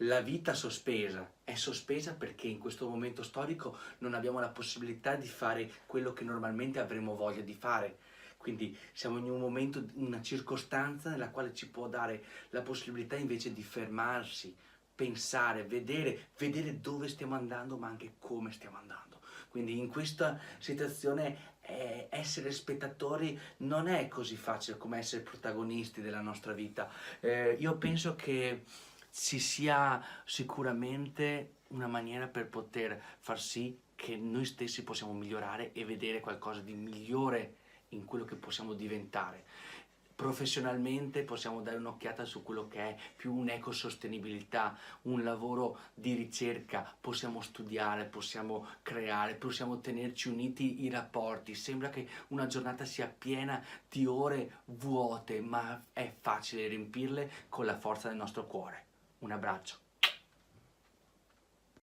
la vita sospesa è sospesa perché in questo momento storico non abbiamo la possibilità di fare quello che normalmente avremmo voglia di fare. Quindi siamo in un momento, in una circostanza nella quale ci può dare la possibilità invece di fermarsi, pensare, vedere dove stiamo andando, ma anche come stiamo andando. Quindi in questa situazione essere spettatori non è così facile come essere protagonisti della nostra vita. Io penso che ci sia sicuramente una maniera per poter far sì che noi stessi possiamo migliorare e vedere qualcosa di migliore in quello che possiamo diventare. Professionalmente possiamo dare un'occhiata su quello che è più un'ecosostenibilità, un lavoro di ricerca, possiamo studiare, possiamo creare, possiamo tenerci uniti i rapporti. Sembra che una giornata sia piena di ore vuote, ma è facile riempirle con la forza del nostro cuore. Un abbraccio.